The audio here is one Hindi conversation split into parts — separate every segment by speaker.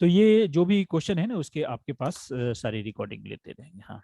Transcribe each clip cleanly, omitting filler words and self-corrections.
Speaker 1: तो ये जो भी क्वेश्चन है ना उसके आपके पास सारी रिकॉर्डिंग लेते रहेंगे। हाँ,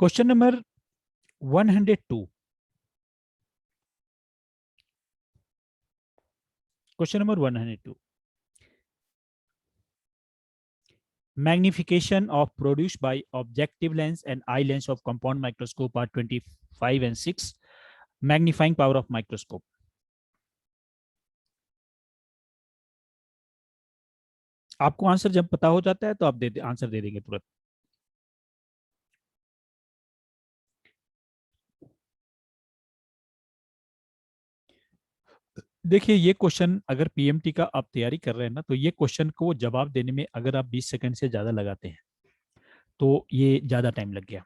Speaker 1: question number 102। Question number 102, magnification of produced by objective lens and eye lens of compound microscope are 25 and 6. Magnifying power of microscope. आपको आंसर जब पता हो जाता है तो आप आंसर दे देंगे तुरंत। देखिए ये क्वेश्चन अगर पीएमटी का आप तैयारी कर रहे हैं ना, तो ये क्वेश्चन को जवाब देने में अगर आप 20 सेकंड से ज्यादा लगाते हैं तो ये ज्यादा टाइम लग गया।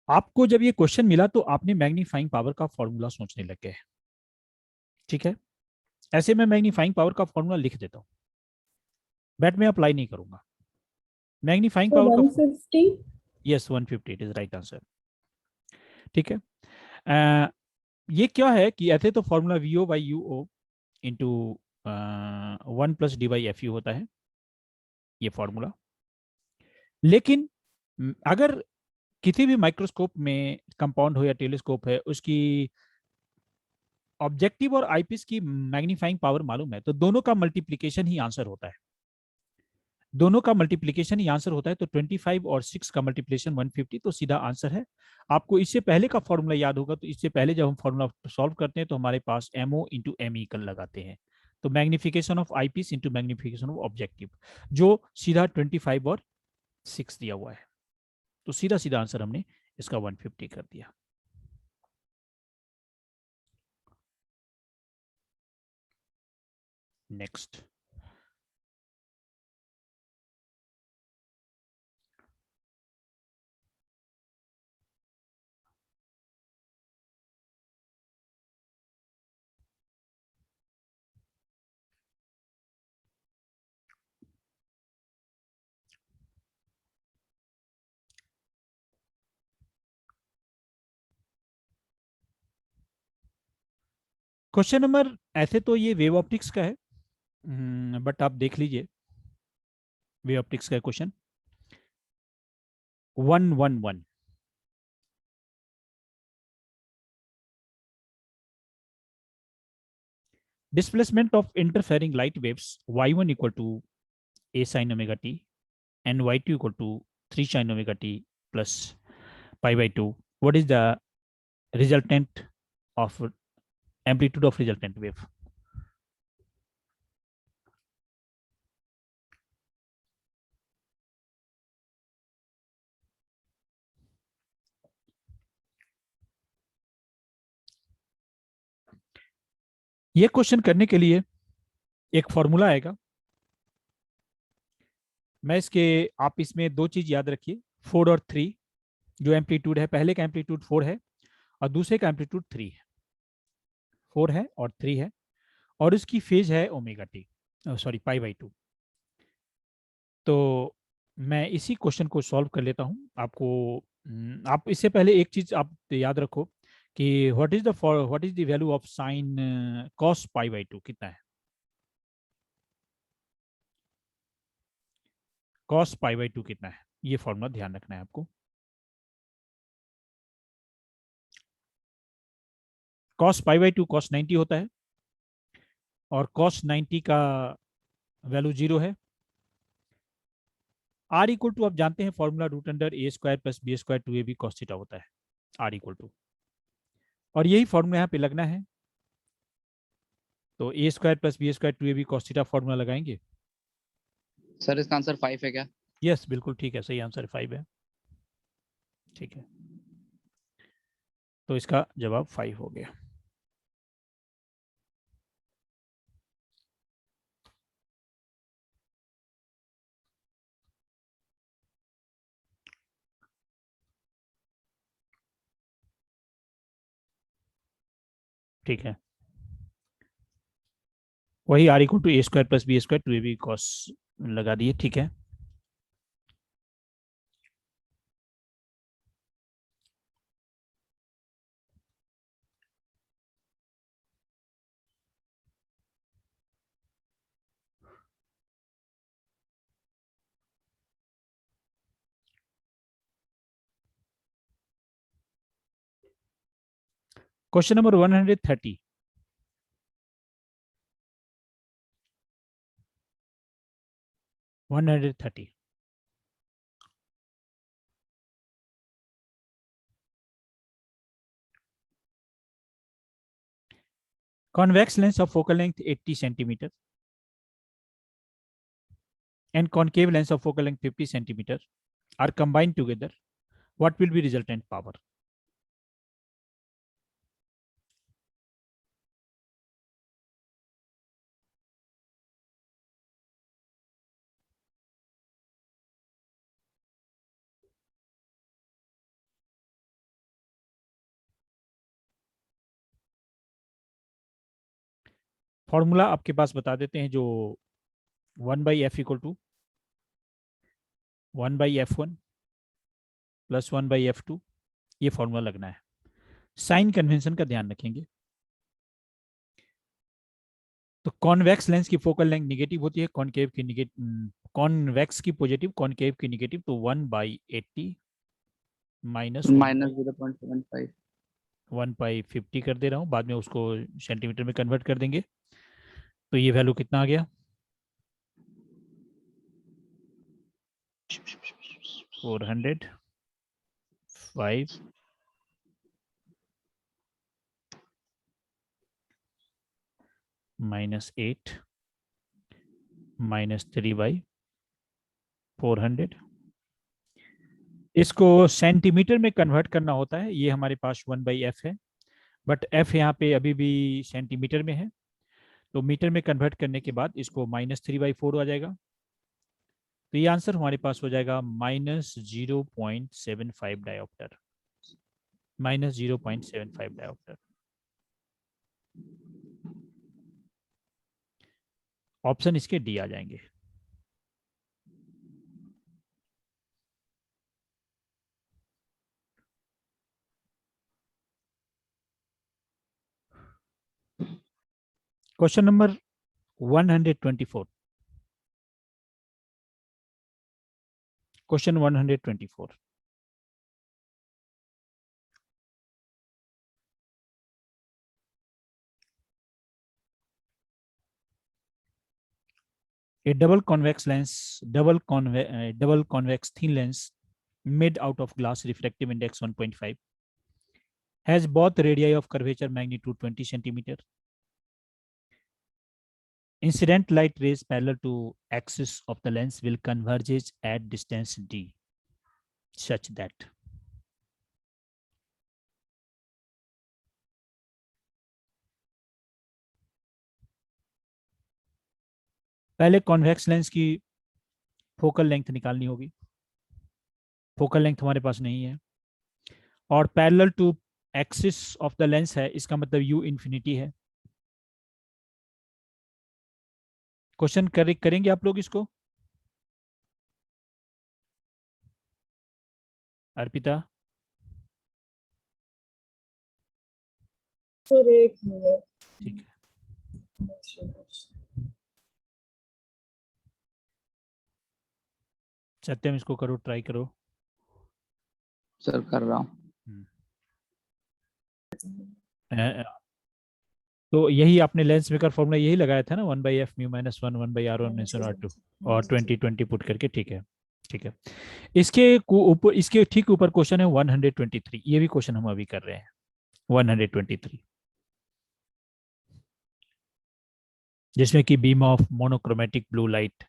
Speaker 1: आपको जब ये क्वेश्चन मिला तो आपने मैग्नीफाइंग पावर का फॉर्मूला सोचने लग गए। ठीक है, ऐसे मैं मैग्नीफाइंग पावर का फॉर्मूला लिख देता हूँ, बट मैं अप्लाई नहीं करूंगा। मैग्नीफाइंग
Speaker 2: So
Speaker 1: पावर का
Speaker 2: 150.
Speaker 1: Yes 150 it is right answer. ठीक है, ये क्या है कि ऐसे तो formula v o by u o into 1+d/fu होता है ये फॉर्मूला। लेकिन अगर किसी भी माइक्रोस्कोप में कंपाउंड हो या टेलीस्कोप है, उसकी ऑब्जेक्टिव और आईपीस की मैग्नीफाइंग पावर मालूम है, तो दोनों का मल्टीप्लीकेशन ही आंसर होता है। दोनों का मल्टीप्लीकेशन ही आंसर होता है। तो 25 और 6 का मल्टीप्लीकेशन 150, तो सीधा आंसर है। आपको इससे पहले का फॉर्मूला याद होगा, तो इससे पहले जब हम फॉर्मूला सॉल्व करते हैं तो हमारे पास एमओ इंटू एम इक्वल लगाते हैं। तो magnification of eyepiece into magnification of objective, जो सीधा 25 और 6 दिया हुआ है। तो सीधा सीधा आंसर हमने इसका 150 कर दिया। नेक्स्ट, क्वेश्चन नंबर, ऐसे तो ये वेव ऑप्टिक्स का है, बट आप देख लीजिए वेव ऑप्टिक्स का question 111। Displacement of interfering light waves y1 equal to a sin omega t and y2 equal to 3 sin omega t plus pi by 2. What is the resultant of amplitude of resultant wave? ये क्वेश्चन करने के लिए एक फॉर्मूला आएगा। मैं इसके, आप इसमें दो चीज याद रखिए, 4 और 3। जो एम्पलीट्यूड है, पहले का एम्पलीट्यूड 4 है और दूसरे का एम्पलीट्यूड 3 है। 4 है और 3 है, और उसकी फेज है omega T, sorry pi by 2। तो मैं इसी क्वेश्चन को सॉल्व कर लेता हूं। आपको आप इससे पहले एक चीज आप याद रखो कि what is the value of sine cos pi by 2 कितना है। कॉस पाई बाई 2 कितना है, ये फॉर्मूला ध्यान रखना है आपको। कॉस पाई बाई 2 कॉस 90 होता है, और कॉस 90 का वैल्यू 0 है। आर इक्वल टू आप जानते हैं formula root under a square plus B square 2ab cos theta होता है, आर इक्वल टू, और यही फॉर्मूला यहाँ पे लगना है। तो a square plus B square 2ab cos theta formula लगाएंगे।
Speaker 3: सर इसका आंसर 5 है क्या?
Speaker 1: यस बिल्कुल ठीक है, सही आंसर 5 है। ठीक है, तो इसका जवाब 5 हो गया। ठीक है, वही R equal to A square plus B square 2ab cos लगा दिए। ठीक है, question number 130। Convex lens of focal length 80 centimeter and concave lens of focal length 50 centimeter are combined together. What will be resultant power? Formula आपके पास बता देते हैं, जो 1/f equal to 1/f1 plus 1/f2, ये फॉर्मूला लगना है। साइन कन्वेंशन का ध्यान रखेंगे। तो कॉन्वेक्स लेंस की फोकल लेंथ निगेटिव होती है, कॉनकेव की निगेटिव, कॉन्वेक्स की पॉजिटिव, कॉनकेव की निगेटिव। तो 1/80 माइनस
Speaker 2: -0.75
Speaker 1: 1/50 कर दे रहा हूँ, बाद में उसको सेंटीमीटर में कन्वर्ट कर देंगे। तो ये वैल्यू कितना आ गया? 405 -8 -3/400। इसको सेंटीमीटर में कन्वर्ट करना होता है, ये हमारे पास 1/f है, बट f यहाँ पे अभी भी सेंटीमीटर में है, तो मीटर में कन्वर्ट करने के बाद इसको -3/4 आ जाएगा। तो ये आंसर हमारे पास हो जाएगा -0.75 डायोप्टर, -0.75 डायोप्टर। ऑप्शन इसके डी आ जाएंगे। Question number 124। Question 124। A double convex thin lens made out of glass, refractive index 1.5, has both radii of curvature magnitude 20 centimeter. Incident light rays parallel to axis of the lens will converge at distance d such that. पहले कॉन्वेक्स लेंस की फोकल लेंथ निकालनी होगी। फोकल लेंथ हमारे पास नहीं है, और parallel to axis of the lens है, इसका मतलब u इंफिनिटी है। क्वेश्चन करेंगे आप लोग इसको? अर्पिता,
Speaker 3: सर एक मिनट।
Speaker 1: ठीक है, सत्यम इसको करो, ट्राई करो।
Speaker 2: सर कर रहा हूँ।
Speaker 1: तो यही आपने लेंस मेकर फॉर्मूला यही लगाया था ना, 1/f म्यू -1 1/r1 और 20 पुट करके। ठीक है, ठीक है। इसके ऊपर, इसके ठीक ऊपर क्वेश्चन है 123। ये भी क्वेश्चन हम अभी कर रहे हैं 123, जिसमें कि beam of monochromatic blue light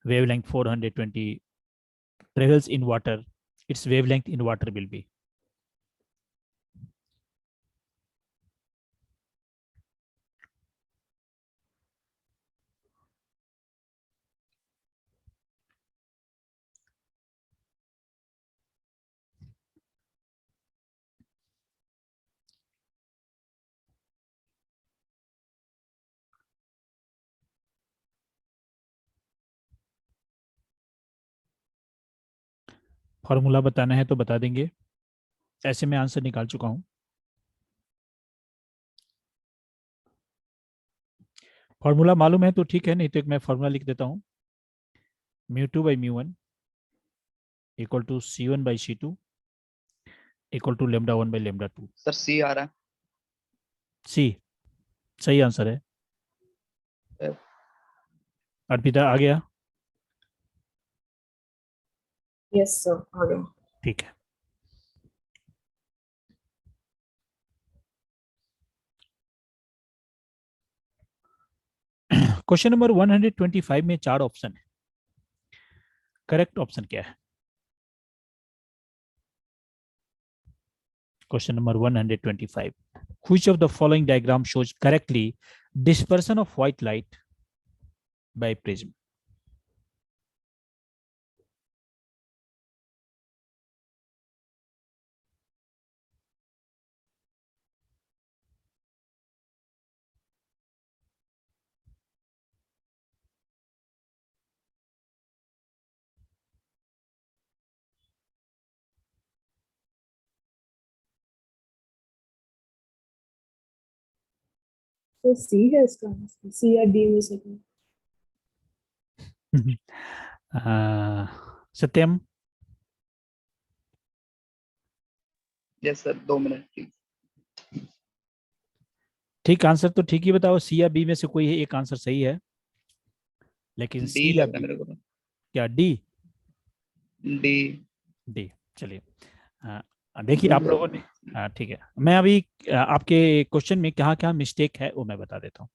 Speaker 1: wavelength 420 travels in water, its wavelength in water will be। Formula बताना है तो बता देंगे, ऐसे मैं आंसर निकाल चुका हूँ। फॉर्मूला मालूम है तो ठीक है, नहीं तो एक मैं फॉर्मूला लिख देता हूँ। μ2 by μ1 equal to C1 by C2 equal to λ1 by λ2।
Speaker 2: Sir C आ रहा
Speaker 1: सी सही आंसर है।
Speaker 2: है।
Speaker 1: अर्पिता आ गया?
Speaker 3: यस सर, आ गया।
Speaker 1: ठीक है। क्वेश्चन नंबर 125 में 4 ऑप्शन है। करेक्ट ऑप्शन क्या है? Question number 125, which of the following diagram shows correctly dispersion of white light by prism?
Speaker 3: तो सी है इसका आंसर, सी या डी में से कोई।
Speaker 1: Satyam?
Speaker 2: Yes sir, 2 minute please.
Speaker 1: ठीक आंसर तो ठीक ही बताओ, सी या बी में से कोई है, एक आंसर सही है, लेकिन
Speaker 2: डी
Speaker 1: सी या
Speaker 2: लग रहा है
Speaker 1: बी?
Speaker 2: मेरे को तो।
Speaker 1: क्या डी?
Speaker 2: डी।
Speaker 1: डी, चलिए। देखिए आप लोगों ने, ठीक है, मैं अभी आपके क्वेश्चन में कहाँ कहाँ मिस्टेक है वो मैं बता देता हूँ।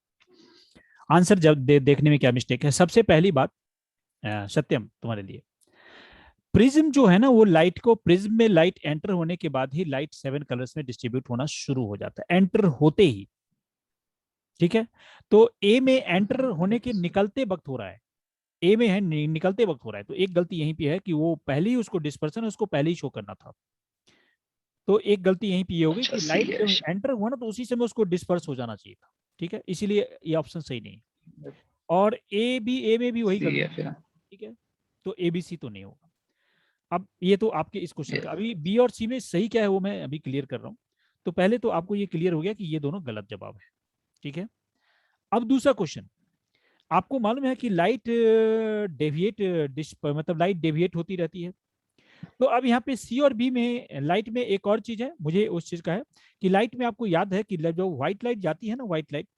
Speaker 1: आंसर जब देखने में क्या मिस्टेक है, सबसे पहली बात, सत्यम तुम्हारे लिए, प्रिज्म जो है ना, वो लाइट को, प्रिज्म में लाइट एंटर होने के बाद ही लाइट 7 कलर्स में डिस्ट्रीब्यूट होना शुरू हो जाता है, एंटर होते ही। ठीक है, तो ए में एंटर होने के निकलते वक्त हो रहा है, ए में है निकलते वक्त हो रहा है, तो एक गलती यहीं पे है कि वो पहले ही उसको डिस्पर्सन उसको पहले ही शो करना था। तो एक गलती यहीं पे ये हो गई
Speaker 2: अच्छा
Speaker 1: कि
Speaker 2: सी
Speaker 1: लाइट
Speaker 2: है।
Speaker 1: जब एंटर हुआ ना तो उसी समय उसको डिस्पर्स हो जाना चाहिए था। ठीक है, इसीलिए ये ऑप्शन सही नहीं है। और ए में भी वही
Speaker 2: सी
Speaker 1: गलती।
Speaker 2: है फिर।
Speaker 1: ठीक है, तो ए बी सी तो नहीं होगा। अब ये तो आपके इस क्वेश्चन का,
Speaker 2: यस।
Speaker 1: अभी बी और सी में सही क्या है वो मैं अभी क्लियर कर रहा हूँ। तो पहले तो आपको ये क्लियर हो गया कि ये दोनों गलत जवाब है। ठीक है, अब दूसरा क्वेश्चन, आपको मालूम है कि लाइट डेविएट मतलब लाइट डेविएट होती रहती है। तो अब यहाँ पे सी और बी में लाइट में एक और चीज है, मुझे उस चीज का है कि लाइट में आपको याद है कि जो व्हाइट लाइट जाती है ना, व्हाइट लाइट,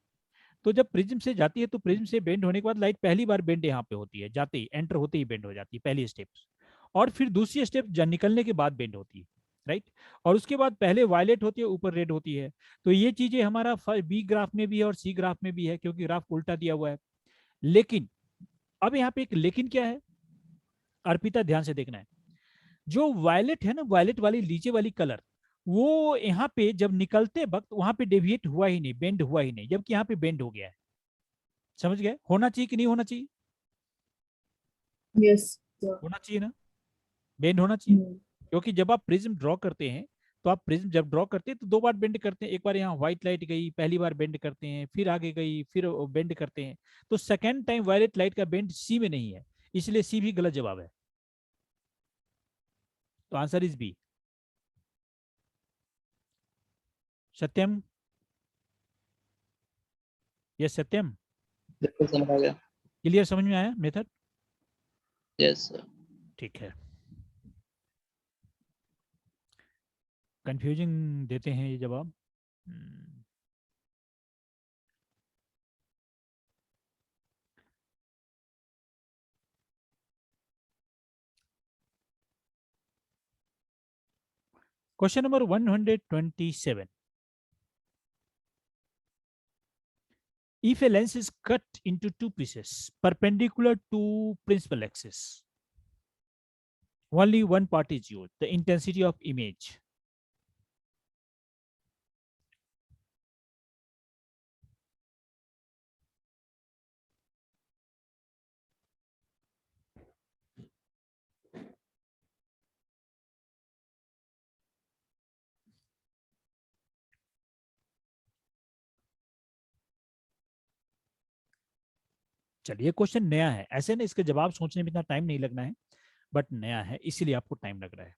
Speaker 1: तो जब प्रिज्म से जाती है तो प्रिज्म से बेंड होने के बाद लाइट पहली बार बेंड यहाँ पे होती है, जाते ही एंटर होते ही बेंड हो जाती है पहली स्टेप, और फिर दूसरी स्टेप निकलने के बाद बेंड होती है, राइट। और उसके बाद पहले वायलेट होती है, ऊपर रेड होती है। तो ये चीजें हमारा बी ग्राफ में भी है और सी ग्राफ में भी है, क्योंकि ग्राफ उल्टा दिया हुआ है। लेकिन अब यहाँ पे एक लेकिन क्या है, अर्पिता ध्यान से देखना है, जो वायलेट है ना, वायलेट वाली नीचे वाली कलर, वो यहाँ पे जब निकलते वक्त वहां पे डेविएट हुआ ही नहीं, बेंड हुआ ही नहीं, जबकि यहाँ पे बेंड हो गया है। समझ गए? होना चाहिए कि नहीं होना चाहिए?
Speaker 3: Yes sir.
Speaker 1: होना चाहिए ना, बेंड होना चाहिए। क्योंकि जब आप प्रिज्म ड्रॉ करते हैं, तो आप प्रिज्म जब ड्रॉ करते हैं तो 2 बार बेंड करते हैं, एक बार यहाँ व्हाइट लाइट गई, पहली बार बेंड करते हैं, फिर आगे गई, फिर बेंड करते हैं। तो सेकेंड टाइम वायलेट लाइट का बेंड सी में नहीं है, इसलिए सी भी गलत जवाब है। तो answer is B. Satyam? Yes Satyam,
Speaker 2: बिल्कुल समझ आ गया।
Speaker 1: क्लियर, समझ में आया मेथड?
Speaker 2: Yes sir.
Speaker 1: ठीक है, कंफ्यूजिंग देते हैं ये जवाब। Question number 127, if a lens is cut into 2 pieces perpendicular to principal axis, only one part is used, the intensity of image. चलिए, क्वेश्चन नया है, ऐसे ना इसके जवाब सोचने में इतना टाइम नहीं लगना है। बट नया है इसीलिए आपको टाइम लग रहा है।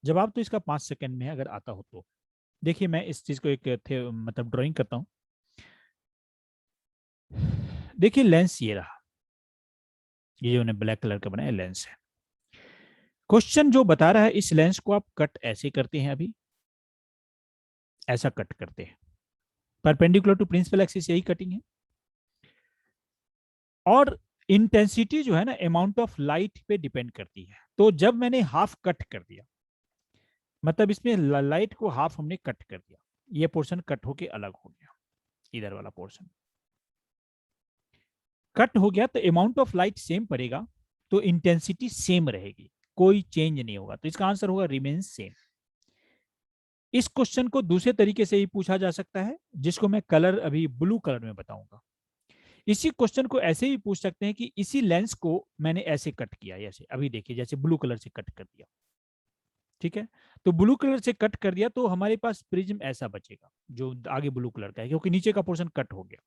Speaker 1: जवाब तो इसका 5 सेकंड में है अगर आता हो तो। देखिए मैं इस चीज को एक मतलब ड्राइंग करता हूँ। देखिए लेंस ये रहा, ये जो उन्हें ब्लैक कलर का बनाया लेंस है। क्वेश्चन जो बता रहा है इस लेंस को आप कट ऐसे करते हैं, अभी ऐसा कट करते हैं, परपेंडिकुलर टू प्रिंसिपल एक्सिस यही कटिंग है। और इंटेंसिटी जो है ना अमाउंट ऑफ लाइट पे डिपेंड करती है। तो जब मैंने हाफ कट कर दिया, मतलब इसमें लाइट को हाफ हमने कट कर दिया, ये पोर्शन कट होके अलग हो गया, इधर वाला पोर्शन कट हो गया, तो अमाउंट ऑफ लाइट सेम पड़ेगा, तो इंटेंसिटी सेम रहेगी, कोई चेंज नहीं होगा। तो इसका आंसर होगा रिमेन सेम। इस क्वेश्चन को दूसरे तरीके से ही पूछा जा सकता है, जिसको मैं कलर अभी ब्लू कलर में बताऊंगा। इसी क्वेश्चन को ऐसे ही पूछ सकते हैं कि इसी लेंस को मैंने ऐसे कट किया, ऐसे अभी देखिए जैसे ब्लू कलर से कट कर दिया, ठीक है। तो ब्लू कलर से कट कर दिया तो हमारे पास प्रिज्म ऐसा बचेगा जो आगे ब्लू कलर का है, क्योंकि नीचे का पोर्शन कट हो गया।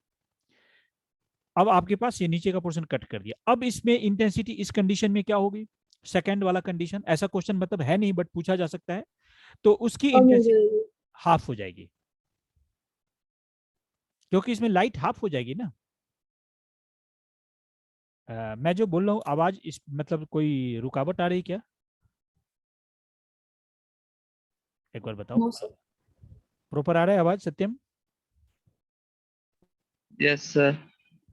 Speaker 1: अब आपके पास ये नीचे का पोर्शन कट कर दिया, अब इसमें इंटेंसिटी इस कंडीशन में क्या होगी, सेकंड वाला कंडीशन, ऐसा क्वेश्चन मतलब है नहीं बट पूछा जा सकता है, तो उसकी
Speaker 3: कम हो
Speaker 1: इंटेंसिटी
Speaker 3: जाएगी।
Speaker 1: हाफ हो जाएगी, क्योंकि इसमें लाइट हाफ हो जाएगी ना। मैं जो बोल रहा हूँ आवाज इस मतलब कोई रुकावट आ रही क्या, एक बार बताओ।
Speaker 3: No sir.
Speaker 1: प्रॉपर आ रहा है आवाज सत्यम?
Speaker 2: Yes sir.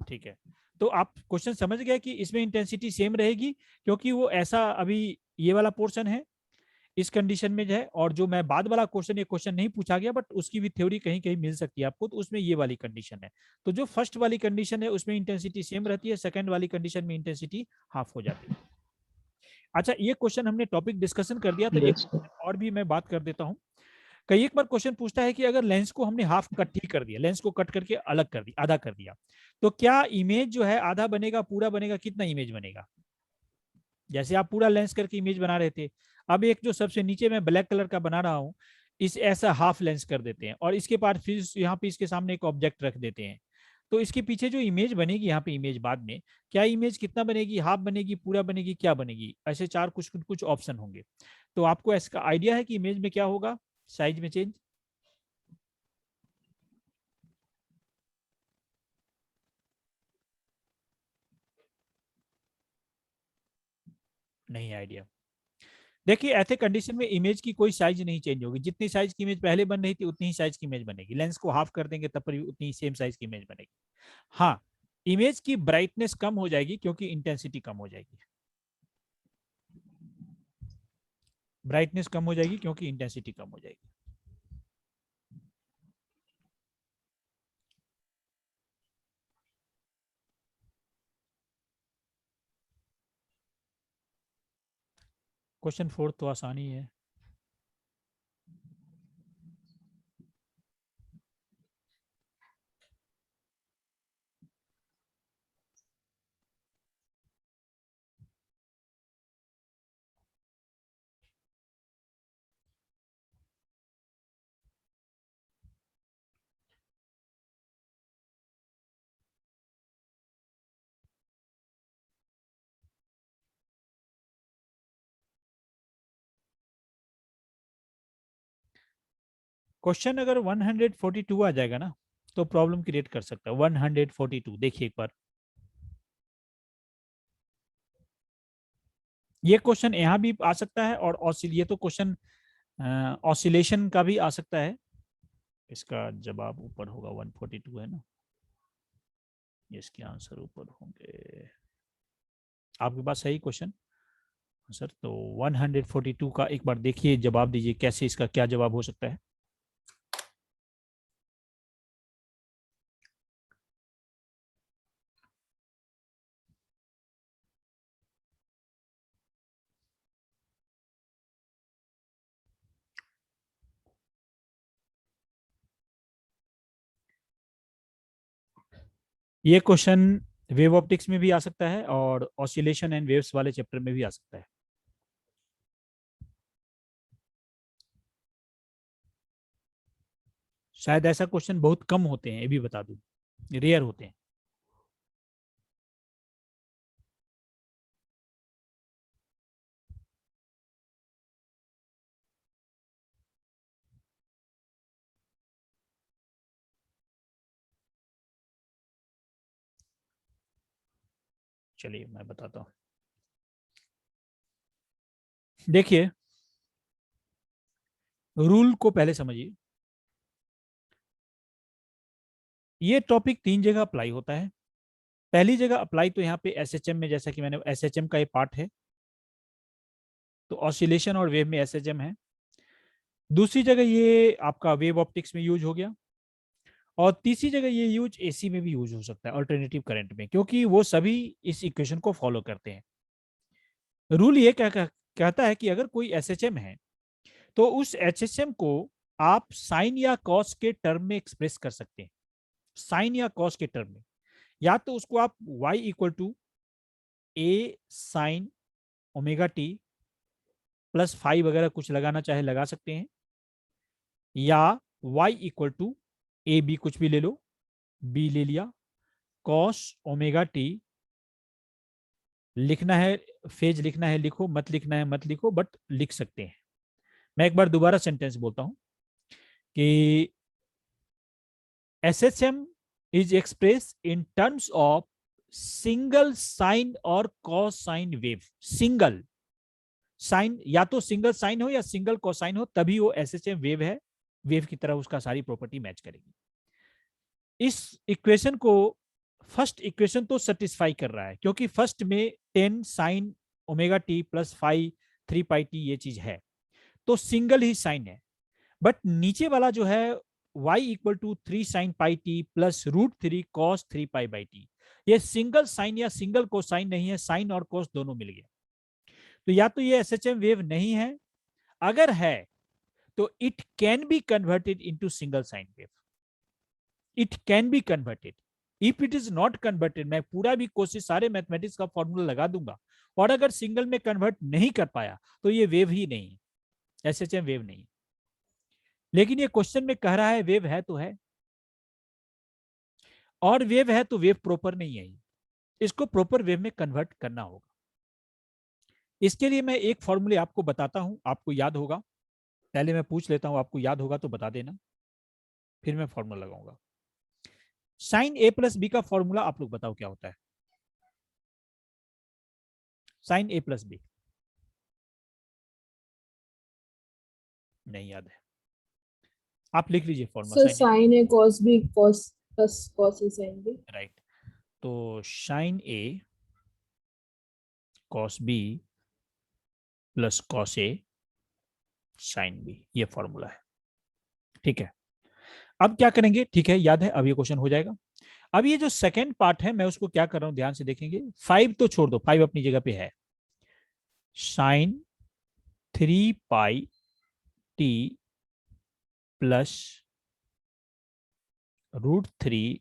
Speaker 1: ठीक है। तो आप क्वेश्चन समझ गए कि इसमें इंटेंसिटी सेम रहेगी, क्योंकि वो ऐसा अभी ये वाला पोर्शन है इस कंडीशन में जो है, और जो मैं बाद वाला क्वेश्चन, ये क्वेश्चन नहीं पूछा गया बट उसकी भी थ्योरी कहीं कहीं मिल सकती है आपको, तो उसमें ये वाली कंडीशन है। तो जो फर्स्ट वाली कंडीशन है उसमें इंटेंसिटी सेम रहती है, सेकंड वाली कंडीशन में इंटेंसिटी हाफ हो जाती है। अच्छा, ये क्वेश्चन हमने टॉपिक डिस्कशन कर दिया, तो एक
Speaker 2: यस सर।
Speaker 1: और भी मैं बात कर देता हूँ। कई एक बार क्वेश्चन पूछता है कि अगर लेंस को हमने हाफ कट ही कर दिया, लेंस को कट करके अलग कर दिया, आधा कर दिया, तो क्या इमेज जो है आधा बनेगा पूरा बनेगा, कितना इमेज बनेगा? जैसे आप पूरा लेंस करके इमेज बना रहे थे, अब एक जो सबसे नीचे मैं ब्लैक कलर का बना रहा हूँ, इस ऐसा हाफ लेंस कर देते हैं और इसके बाद फिर यहाँ पे इसके सामने एक ऑब्जेक्ट रख देते हैं, तो इसके पीछे जो इमेज बनेगी यहाँ पे इमेज बाद में, क्या इमेज कितना बनेगी, हाफ बनेगी, पूरा बनेगी, क्या बनेगी? ऐसे चार कुछ कुछ ऑप्शन होंगे। तो आपको इसका आइडिया है कि इमेज में क्या होगा, साइज में चेंज? नहीं आइडिया। देखिए ऐसे कंडीशन में इमेज की कोई साइज नहीं चेंज होगी, जितनी साइज की इमेज पहले बन रही थी उतनी ही साइज की इमेज बनेगी, लेंस को हाफ कर देंगे तब पर भी उतनी ही सेम साइज की इमेज बनेगी। हाँ, इमेज की ब्राइटनेस कम हो जाएगी क्योंकि इंटेंसिटी कम हो जाएगी, ब्राइटनेस कम हो जाएगी क्योंकि इंटेंसिटी कम हो जाएगी। क्वेश्चन 4 तो आसानी है। क्वेश्चन अगर 142 आ जाएगा ना तो प्रॉब्लम क्रिएट कर सकता है। 142 देखिए एक बार, ये क्वेश्चन यहाँ भी आ सकता है और ये तो क्वेश्चन ऑसिलेशन का भी आ सकता है। इसका जवाब ऊपर होगा, 142 है ना, इसके आंसर ऊपर होंगे। आपके पास सही क्वेश्चन सर, तो 142 का एक बार देखिए, जवाब दीजिए कैसे, इसका क्या जवाब हो सकता है। ये क्वेश्चन वेव ऑप्टिक्स में भी आ सकता है और ऑसिलेशन एंड वेव्स वाले चैप्टर में भी आ सकता है। शायद ऐसा क्वेश्चन बहुत कम होते हैं, ये भी बता दूं, रेयर होते हैं। चलिए मैं बताता हूं। देखिए, रूल को पहले समझिए। ये टॉपिक 3 जगह अप्लाई होता है। पहली जगह अप्लाई तो यहाँ पे एसएचएम में, जैसा कि मैंने एसएचएम का ये पार्ट है, तो ऑसिलेशन और वेव में एसएचएम है। दूसरी जगह ये आपका वेव ऑप्टिक्स में यूज हो गया, और तीसरी जगह ये यूज एसी में भी यूज हो सकता है, अल्टरनेटिव करंट में, क्योंकि वो सभी इस इक्वेशन को फॉलो करते हैं। रूल ये कहता है कि अगर कोई एसएचएम है तो उस एचएचएम को आप साइन या कॉस के टर्म में एक्सप्रेस कर सकते हैं। साइन या कॉस के टर्म में, या तो उसको आप y equal to A sine omega T plus five वगैरह कुछ लगाना चाहे लगा सकते हैं, या y equal to A B कुछ भी ले लो, b ले लिया, कॉस ओमेगा टी लिखना है, फेज लिखना है लिखो, मत लिखना है मत लिखो, बट लिख सकते हैं। मैं एक बार दोबारा सेंटेंस बोलता हूं कि SHM is expressed in terms of single sine और कोसाइन वेव। सिंगल साइन, या तो सिंगल साइन हो या सिंगल कोसाइन हो, तभी वो SHM वेव है, वेव की तरह उसका सारी प्रॉपर्टी मैच करेगी। इस इक्वेशन को फर्स्ट इक्वेशन तो सेटिस्फाई कर रहा है, क्योंकि फर्स्ट में 10 sine omega T plus 5 3 pi t ये चीज है, तो सिंगल ही साइन है। बट नीचे वाला जो है y equal to 3 sine pi t plus √3 cos 3 pi by t, ये सिंगल साइन या सिंगल कोसाइन नहीं है, साइन और कोस दोनों मिल गया। तो या तो ये एसएचएम वेव नहीं है, अगर है तो it can be converted into single sine wave. It can be converted. If it is not converted, मैं पूरा भी कोशिश सारे मैथमेटिक्स का फॉर्मूला लगा दूंगा, और अगर सिंगल में कन्वर्ट नहीं कर पाया तो ये वेव ही नहीं है, एसएचएम वेव नहीं है। लेकिन ये क्वेश्चन में कह रहा है वेव है तो है, और वेव है तो वेव प्रॉपर नहीं है, इसको प्रॉपर वेव में कन्वर्ट करना होगा। इसके लिए मैं एक फॉर्मूले आपको बताता हूं, आपको याद होगा। पहले मैं पूछ लेता हूं, आपको याद होगा तो बता देना, फिर मैं फॉर्मूला लगाऊंगा। साइन ए प्लस बी का फॉर्मूला आप लोग बताओ क्या होता है। साइन ए प्लस बी नहीं याद है, आप लिख लीजिए formula.
Speaker 3: Sir sine A cos b cos plus cos a sin b।
Speaker 1: Right, तो sine A cos B plus cos A sine B, ये फॉर्मूला है। ठीक है, अब क्या करेंगे, ठीक है याद है, अब ये क्वेश्चन हो जाएगा। अब ये जो सेकेंड पार्ट है, मैं उसको क्या कर रहा हूं ध्यान से देखेंगे। 5 तो छोड़ दो, 5 अपनी जगह पे है। Sign 3 pi t plus √3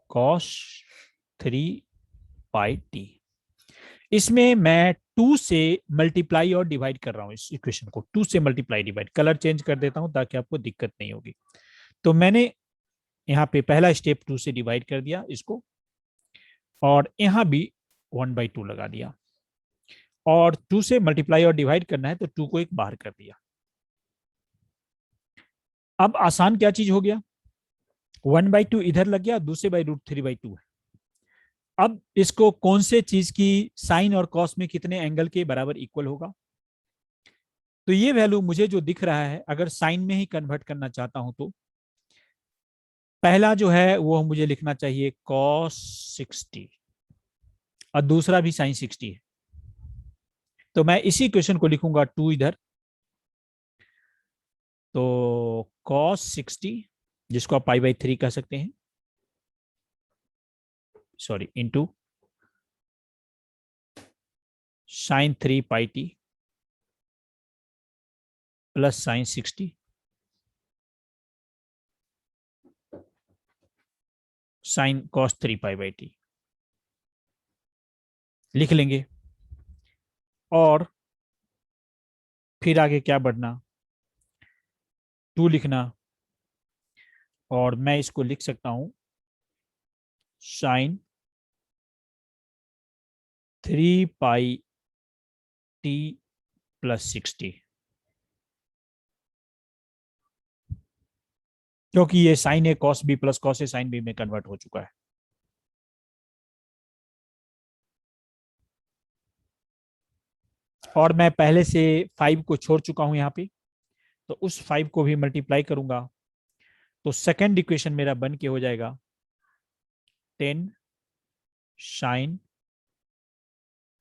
Speaker 1: cos 3 pi T, इसमें मैं 2 से मल्टीप्लाई और डिवाइड कर रहा हूं। इस इक्वेशन को 2 से मल्टीप्लाई डिवाइड, कलर चेंज कर देता हूं ताकि आपको दिक्कत नहीं होगी। तो मैंने यहाँ पे पहला स्टेप 2 से डिवाइड कर दिया इसको, और यहाँ भी 1/2 लगा दिया, और 2 से मल्टीप्लाई और डिवाइड करना है तो 2 को एक बाहर कर दिया। अब आसान क्या चीज हो गया, 1/2 इधर लग गया, दूसरे बाई √3/2 है। अब इसको कौन से चीज की साइन और कॉस में कितने एंगल के बराबर इक्वल होगा, तो ये वैल्यू मुझे जो दिख रहा है, अगर साइन में ही कन्वर्ट करना चाहता हूं तो पहला जो है वो मुझे लिखना चाहिए cos 60, और दूसरा भी sin 60 है। तो मैं इसी क्वेश्चन को लिखूंगा 2 इधर, तो cos 60 जिसको आप π/3 कह सकते हैं, sorry, into sin 3 pi t plus sin 60 sin cos 3 π/t लिख लेंगे। और फिर आगे क्या बढ़ना, 2 लिखना, और मैं इसको लिख सकता हूं sin 3 पाई टी प्लस 60, क्योंकि ये sign A cos B plus cos A sine B में कन्वर्ट हो चुका है। और मैं पहले से 5 को छोड़ चुका हूं यहाँ पे, तो उस 5 को भी मल्टीप्लाई करूंगा, तो सेकेंड इक्वेशन मेरा बन के हो जाएगा 10 साइन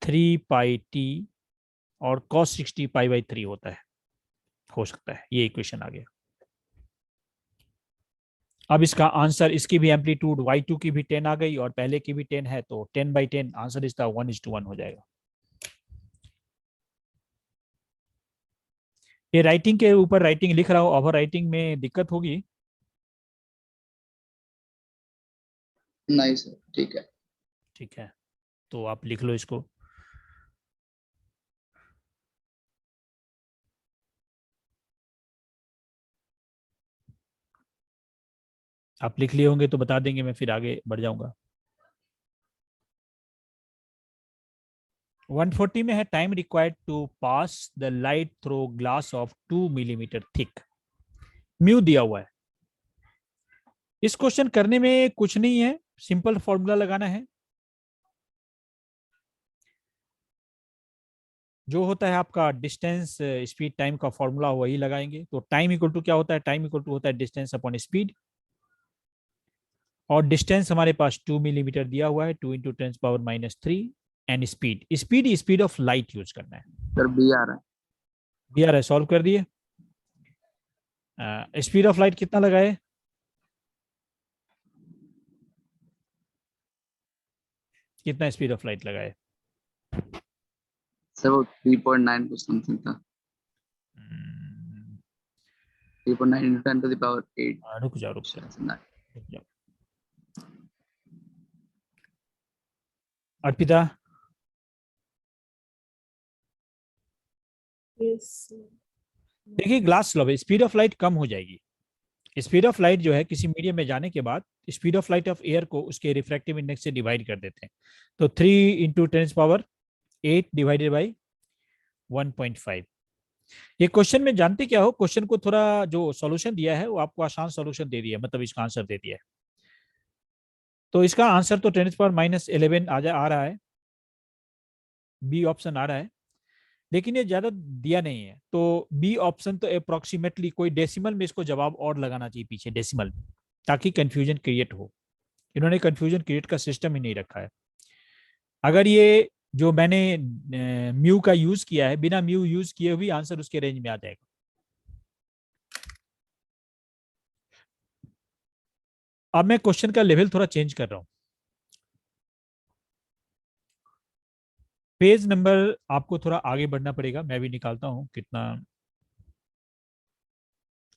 Speaker 1: 3 पाई टी और cos 60 पाई बाई 3 होता है, हो सकता है ये इक्वेशन आ गया। अब इसका आंसर, इसकी भी एम्पलीट्यूड y2 की भी 10 आ गई और पहले की भी 10 है, तो 10/10 आंसर इसका 1:1 हो जाएगा। ये राइटिंग के ऊपर राइटिंग लिख रहा हूं, ओवर राइटिंग में दिक्कत होगी?
Speaker 2: नहीं सर, ठीक है।
Speaker 1: ठीक है, तो आप लिख लो इसको। आप लिख लिए होंगे तो बता देंगे, मैं फिर आगे बढ़ जाऊंगा। 140 में है time required to pass the light through glass of 2 millimetre thick, mu दिया हुआ है। इस क्वेश्चन करने में कुछ नहीं है, सिंपल फॉर्मूला लगाना है। जो होता है आपका डिस्टेंस स्पीड टाइम का फॉर्मूला वही लगाएंगे। तो टाइम इक्वल टू क्या होता है? टाइम इक्वल टू होता है डिस्टेंस अपॉन स्पीड, और डिस्टेंस हमारे पास 2 मिलीमीटर दिया हुआ है, 2 into 10⁻³ and speed, speed of light use करना है।
Speaker 2: सर बी आ रहा है।
Speaker 1: बी आर है, सॉल्व कर दिए। स्पीड ऑफ लाइट कितना लगाए? कितना स्पीड ऑफ लाइट लगाए?
Speaker 2: सर वो 3.9 कुछ समथिंग था। 3.9 into 10 to the power 8।
Speaker 1: रुक जाओ रुक जाओ
Speaker 2: शायद
Speaker 1: रुक जाओ। अर्पिता,
Speaker 3: Yes. Sir.
Speaker 1: देखिए ग्लास स्लोब है, स्पीड ऑफ लाइट कम हो जाएगी। स्पीड ऑफ लाइट जो है किसी मीडियम में जाने के बाद speed of light of air को उसके रिफ्रैक्टिव इंडेक्स से डिवाइड कर देते हैं। तो 3 इंटू 10⁻8 डिवाइडेड बाई 1.5। ये क्वेश्चन में जानते क्या हो, क्वेश्चन को थोड़ा जो सॉल्यूशन दिया है वो आपको आसान सॉल्यूशन दे दिया है, मतलब इसका आंसर दे दिया है। तो इसका आंसर तो 10⁻11 आ रहा है, बी ऑप्शन आ रहा है, लेकिन ये ज्यादा दिया नहीं है। तो बी ऑप्शन तो अप्रोक्सीमेटली कोई डेसिमल में इसको जवाब और लगाना चाहिए पीछे डेसिमल, ताकि कंफ्यूजन क्रिएट हो। इन्होंने कंफ्यूजन क्रिएट का सिस्टम ही नहीं रखा है। अगर ये जो मैंने म्यू का यूज किया है, बिना म्यू यूज किए हुए आंसर उसके रेंज में आ जाएगा। अब मैं क्वेश्चन का लेवल थोड़ा चेंज कर रहा हूं। पेज नंबर आपको थोड़ा आगे बढ़ना पड़ेगा, मैं भी निकालता हूं कितना,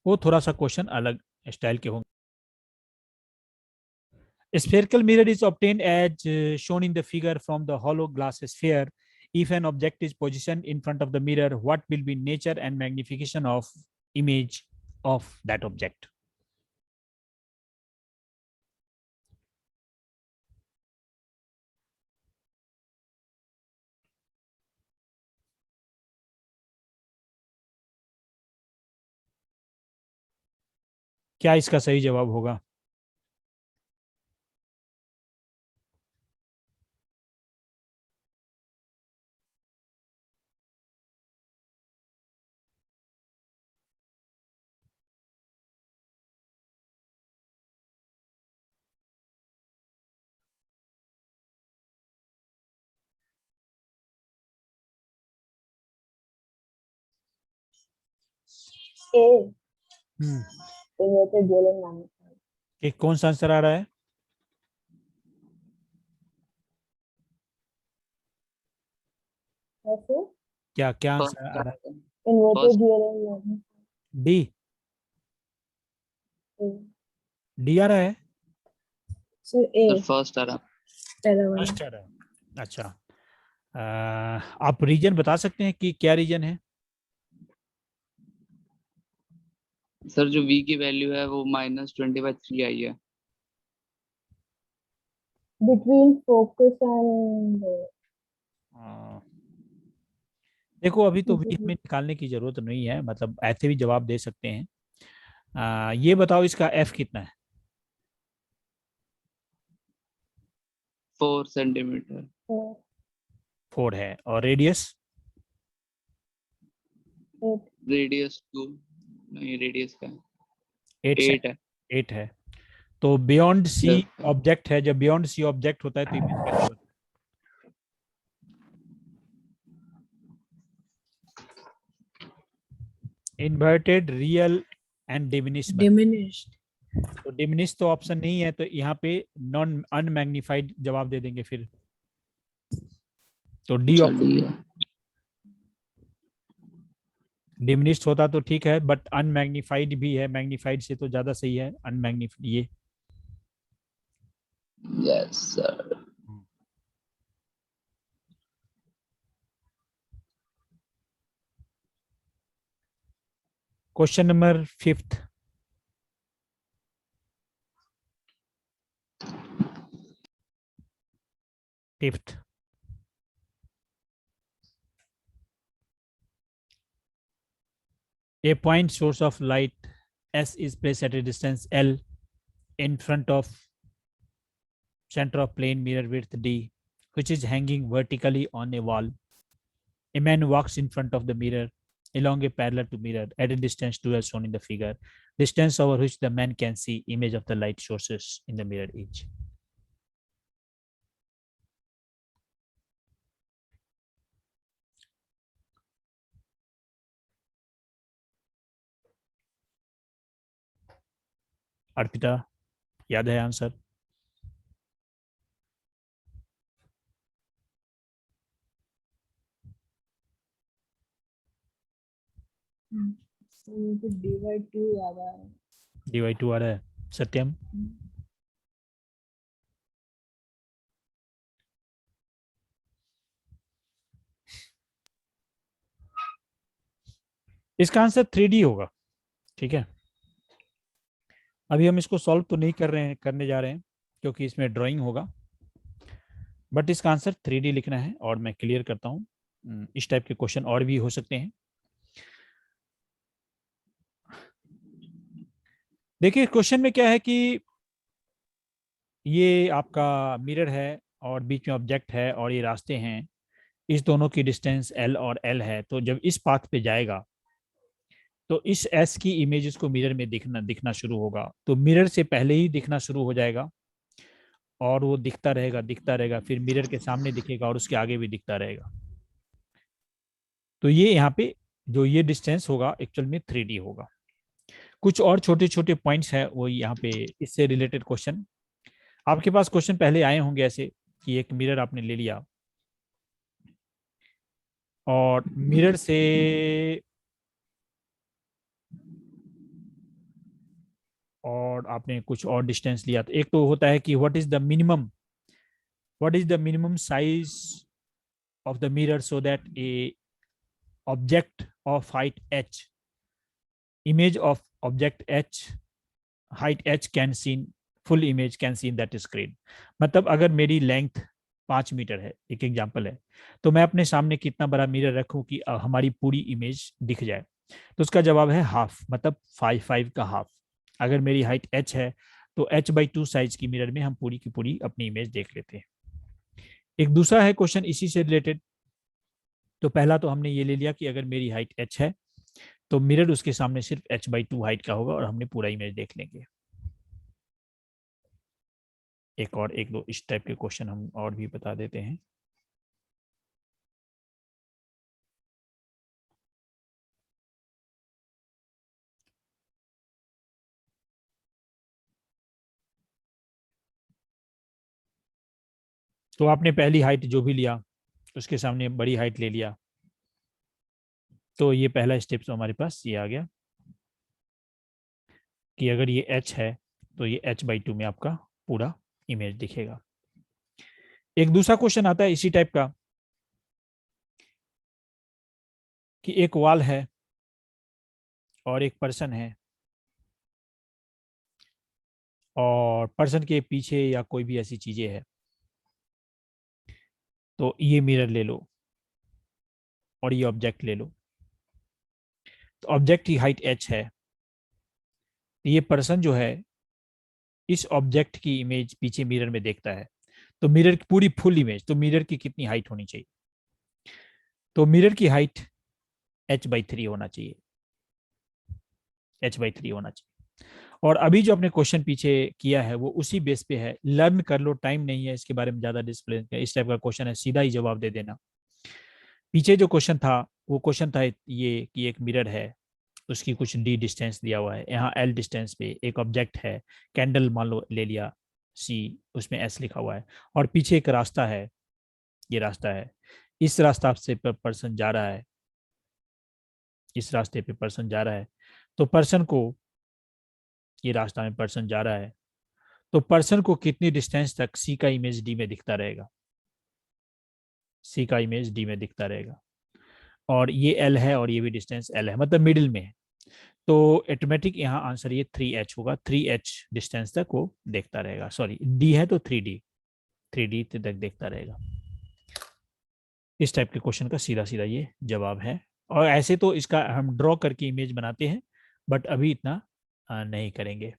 Speaker 1: वो थोड़ा सा क्वेश्चन अलग स्टाइल के होंगे। Spherical mirror is obtained as shown in the figure from the hollow glass sphere. If an object is positioned in front of the mirror, what will be nature and magnification of image of that object? क्या इसका सही जवाब होगा?
Speaker 3: A.
Speaker 1: Hmm,
Speaker 3: Inverted dual and magnified.
Speaker 1: एक कौन सा आंसर आ रहा है?
Speaker 3: ऐसे
Speaker 1: क्या क्या आंसर
Speaker 2: फर्स्ट
Speaker 1: आ रहा है?
Speaker 3: inverted
Speaker 2: First.
Speaker 3: dual and magnified.
Speaker 1: D,
Speaker 3: A.
Speaker 1: D आ रहा है?
Speaker 3: Sir, A.
Speaker 2: सर फर्स्ट आ रहा।
Speaker 3: पहला वाला.
Speaker 1: फर्स्ट आ रहा है, अच्छा। आप रीजन बता सकते हैं कि क्या रीजन है?
Speaker 2: सर जो v की वैल्यू है वो -20/3 आई है।
Speaker 3: Between focus and
Speaker 1: आ, देखो अभी तो भी हमें
Speaker 3: interview.
Speaker 1: निकालने की जरूरत नहीं है, मतलब ऐसे भी जवाब दे सकते हैं। ये बताओ इसका एफ कितना है?
Speaker 2: 4 सेंटीमीटर।
Speaker 3: 4.
Speaker 1: 4 है, और रेडियस?
Speaker 2: रेडियस 2 नहीं, रेडियस का
Speaker 1: 8
Speaker 2: 8 है।
Speaker 1: 8 है। तो बियॉन्ड सी
Speaker 2: Yes,
Speaker 1: ऑब्जेक्ट है, जब बियॉन्ड सी ऑब्जेक्ट होता है तो इमेज कैसे होता है? Inverted, real and diminish.
Speaker 3: Diminished.
Speaker 1: तो डिमिनिश तो ऑप्शन नहीं है, तो यहाँ पे नॉन अनमैग्निफाइड जवाब दे देंगे फिर, तो डी ऑप्शन।
Speaker 2: चलिए।
Speaker 1: डिमिनिश्ड होता तो ठीक है, बट अनमैग्निफाइड भी है, मैग्निफाइड से तो ज्यादा सही है अनमैग्निफाइड ये।
Speaker 2: Yes sir.
Speaker 1: Question number 5th। A point source of light S is placed at a distance L in front of center of plane mirror width D, which is hanging vertically on a wall. A man walks in front of the mirror along a parallel to mirror at a distance 2 as shown in the figure. Distance over which the man can see image of the light sources in the mirror each. Arpita, याद है आंसर?
Speaker 3: So मुझे divide 2 याद आ रहा है.
Speaker 1: dy2 आ रहा है। सत्यम? इसका आंसर 3D होगा। ठीक है, अभी हम इसको सॉल्व तो नहीं करने जा रहे हैं क्योंकि इसमें ड्राइंग होगा, बट इसका आंसर 3D लिखना है। और मैं क्लियर करता हूँ, इस टाइप के क्वेश्चन और भी हो सकते हैं। देखिए क्वेश्चन में क्या है कि ये आपका मिरर है और बीच में ऑब्जेक्ट है और ये रास्ते हैं, इस दोनों की डिस्टेंस L और L है। तो जब इस पाथ पे जाएगा तो इस S की इमेज इसको मिरर में दिखना शुरू होगा। तो मिरर से पहले ही दिखना शुरू हो जाएगा और वो दिखता रहेगा, फिर मिरर के सामने दिखेगा और उसके आगे भी दिखता रहेगा। तो ये यहाँ पे जो ये डिस्टेंस होगा एक्चुअल में 3D होगा। कुछ और छोटे छोटे पॉइंट्स हैं वो यहाँ पे इससे रिलेटेड क्वेश्चन आपके पास क्वेश्चन पहले आए होंगे ऐसे कि एक मिरर आपने ले लिया और मिरर से और आपने कुछ और डिस्टेंस लिया। तो एक तो होता है कि what is the minimum size of the mirror so that A object of height h, image of object h, height h can seen, full image can see that screen। मतलब अगर मेरी लेंथ 5 मीटर है, एक एग्जांपल है, तो मैं अपने सामने कितना बड़ा मिरर रखूं कि हमारी पूरी इमेज दिख जाए। तो उसका जवाब है हाफ, मतलब 5 का हाफ। अगर मेरी हाइट h है तो h/2 साइज की मिरर में हम पूरी की पूरी अपनी इमेज देख लेते हैं। एक दूसरा है क्वेश्चन इसी से रिलेटेड। तो पहला तो हमने ये ले लिया कि अगर मेरी हाइट h है तो मिरर उसके सामने सिर्फ h/2 हाइट का होगा और हमने पूरा इमेज देख लेंगे। एक दो इस टाइप के क्वेश्चन हम और भी बता देते हैं। तो आपने पहली हाइट जो भी लिया उसके सामने बड़ी हाइट ले लिया, तो ये पहला स्टेप तो हमारे पास ये आ गया कि अगर ये h है तो ये h/2 में आपका पूरा इमेज दिखेगा। एक दूसरा क्वेश्चन आता है इसी टाइप का कि एक वॉल है और एक पर्सन है और पर्सन के पीछे या कोई भी ऐसी चीजें है, तो ये मिरर ले लो और ये ऑब्जेक्ट ले लो। तो ऑब्जेक्ट की हाइट h है, ये पर्सन जो है इस ऑब्जेक्ट की इमेज पीछे मिरर में देखता है। तो मिरर की पूरी फुल इमेज, तो मिरर की कितनी हाइट होनी चाहिए? तो मिरर की हाइट h/3 होना चाहिए, h/3 होना चाहिए। और अभी जो आपने क्वेश्चन पीछे किया है वो उसी बेस पे है, लर्न कर लो, टाइम नहीं है इसके बारे में ज्यादा डिस्प्ले, इस टाइप का क्वेश्चन है, सीधा ही जवाब दे देना। पीछे जो क्वेश्चन था वो क्वेश्चन था ये कि एक मिरर है, उसकी कुछ d डिस्टेंस दिया हुआ है, यहाँ l डिस्टेंस पे एक ऑब्जेक्ट है, कैंडल मान लो ले लिया c, उसमें s लिखा हुआ है, और पीछे एक रास्ता है, ये रास्ता है, इस रास्ता से पर्सन जा रहा है, इस रास्ते पे पर्सन जा रहा है, तो पर्सन को, ये रास्ता में पर्सन जा रहा है, तो पर्सन को कितनी डिस्टेंस तक सी का इमेज डी में दिखता रहेगा, सी का इमेज डी में दिखता रहेगा, और ये एल है और ये भी डिस्टेंस एल है, मतलब मिडिल में है, तो ऑटोमेटिक यहाँ आंसर ये 3h होगा, 3h डिस्टेंस तक वो देखता रहेगा, सॉरी डी है तो 3D तक देखता रहेगा। इस टाइप के क्वेश्चन का सीधा सीधा ये जवाब है। और ऐसे तो इसका हम ड्रॉ करके इमेज बनाते हैं, बट अभी इतना नहीं करेंगे।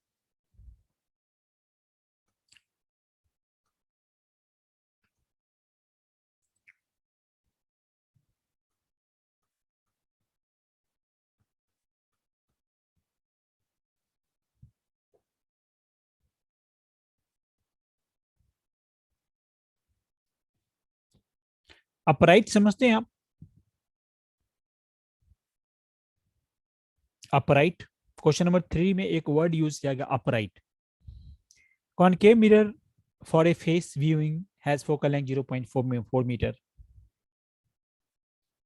Speaker 1: अपराइट समझते हैं आप? अपराइट, क्वेश्चन नंबर 3 में एक वर्ड यूज किया गया upright. Concave mirror for a face viewing has focal length 0.4 metre.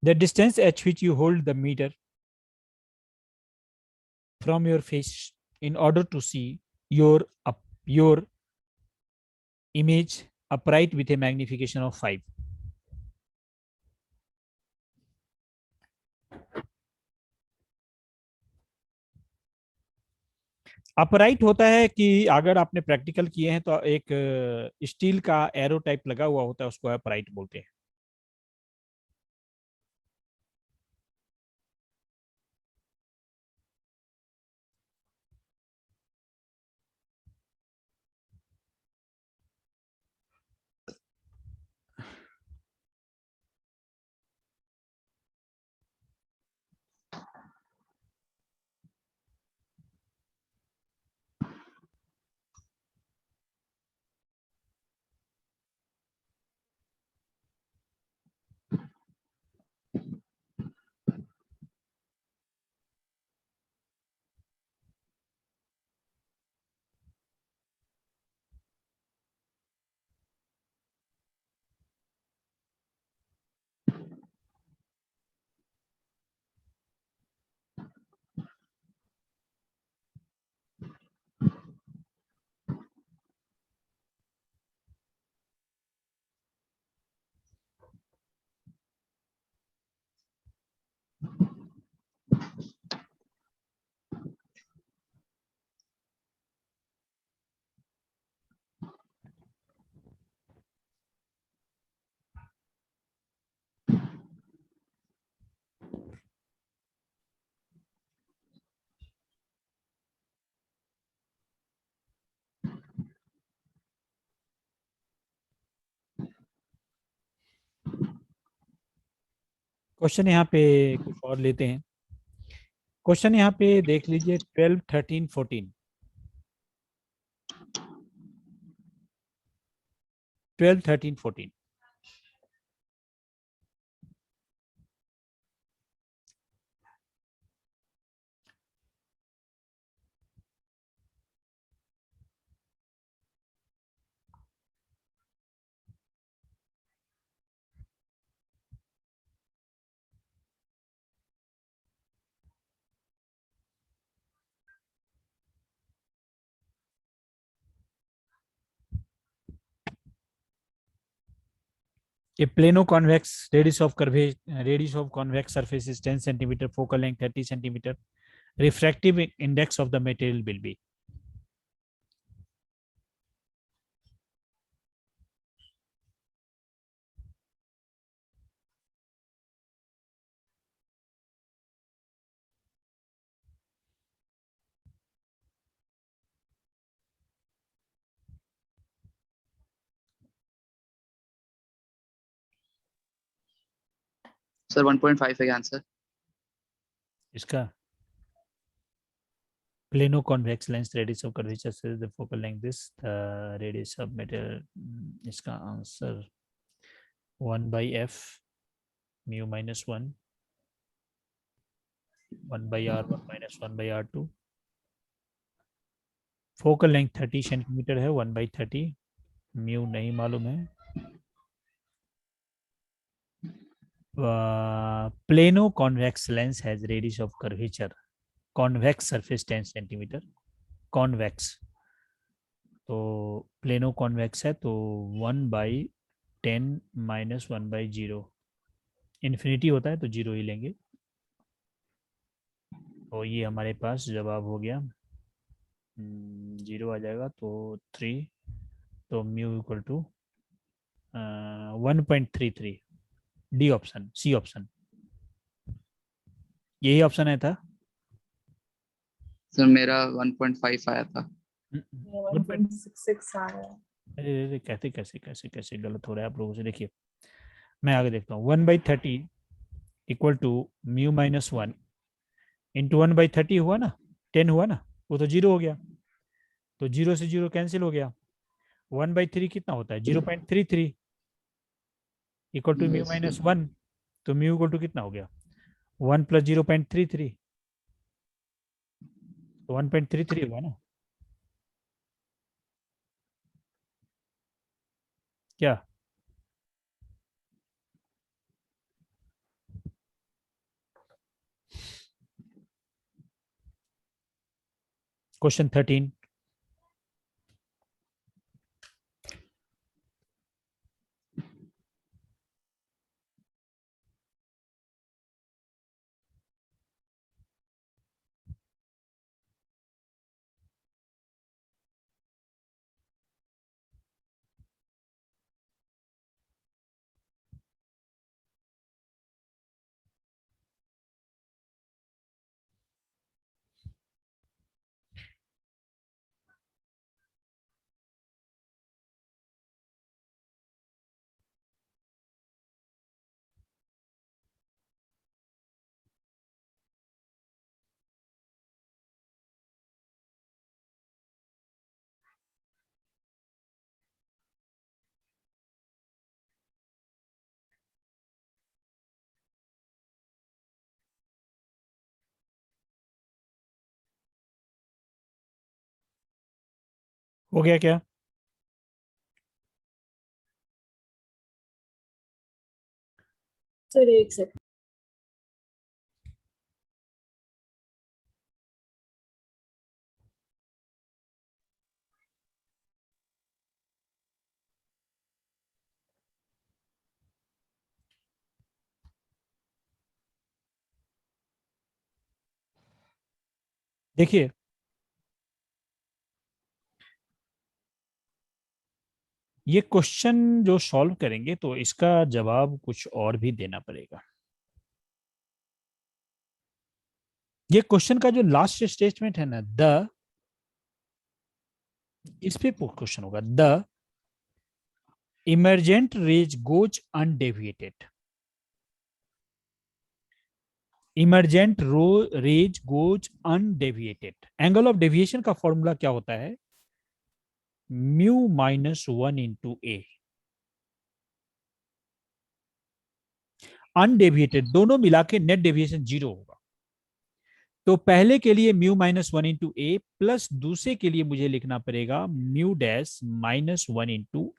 Speaker 1: The distance at which you hold the meter from your face in order to see your image upright with a magnification of 5. Upright होता है कि अगर आपने प्रैक्टिकल किए हैं तो एक स्टील का एरो टाइप लगा हुआ होता है, उसको अपराइट बोलते हैं। क्वेश्चन यहाँ पे कुछ और लेते हैं। क्वेश्चन यहाँ पे देख लीजिए 12, 13, 14। 12, 13, 14। A plano convex radius of convex surface is 10 centimeter, focal length 30 centimeter. Refractive index of the material will be.
Speaker 2: Sir 1.5 है आंसर।
Speaker 1: इसका plano convex lens radius of curvature is the focal length this the radius of metal इसका answer 1 by f mu minus 1 1 by r1 minus 1 by r2 focal length 30 centimetre है 1 by 30 म्यू नहीं मालूम है plano convex lens has radius of curvature convex surface 10 centimetre convex तो प्लेनो कॉन्वेक्स है तो 1 by 10 minus 1 by 0 इन्फिनिटी होता है तो 0 ही लेंगे तो ये हमारे पास जवाब हो गया 0 आ जाएगा तो 3 तो mu equal to 1.33 D option C option यही ऑप्शन है था
Speaker 2: सर मेरा 1.5 आया था।
Speaker 3: 1.66 आ रहा है।
Speaker 1: अरे कैसे कैसे कैसे कैसे गलत हो रहा है आप लोगों से देखिए मैं आगे देखता हूँ 1/30 equal to mu minus 1 into 1/30 हुआ ना 10 हुआ ना वो तो 0 हो गया तो 0 से 0 कैंसिल हो गया 1/3 कितना होता है 0.33 equal to mu
Speaker 2: Yes,
Speaker 1: minus
Speaker 2: sir.
Speaker 1: 1 तो म्यू इक्वल टू कितना हो गया 1 + 0.33 तो 1.33 हुआ ना क्या क्वेश्चन 13 हो गया क्या
Speaker 3: सर एक सेकंड।
Speaker 1: देखिए ये क्वेश्चन जो सॉल्व करेंगे तो इसका जवाब कुछ और भी देना पड़ेगा ये क्वेश्चन का जो लास्ट स्टेटमेंट है ना द इस पे क्वेश्चन होगा the emergent rays goes undeviated emergent rays goes undeviated angle of deviation का फॉर्मूला क्या होता है म्यू -1 इंटू ए अनडेविएटेड दोनों मिला के नेट डेविएशन 0 होगा तो पहले के लिए म्यू -1 इंटू ए प्लस दूसरे के लिए मुझे लिखना पड़ेगा mu dash -1 into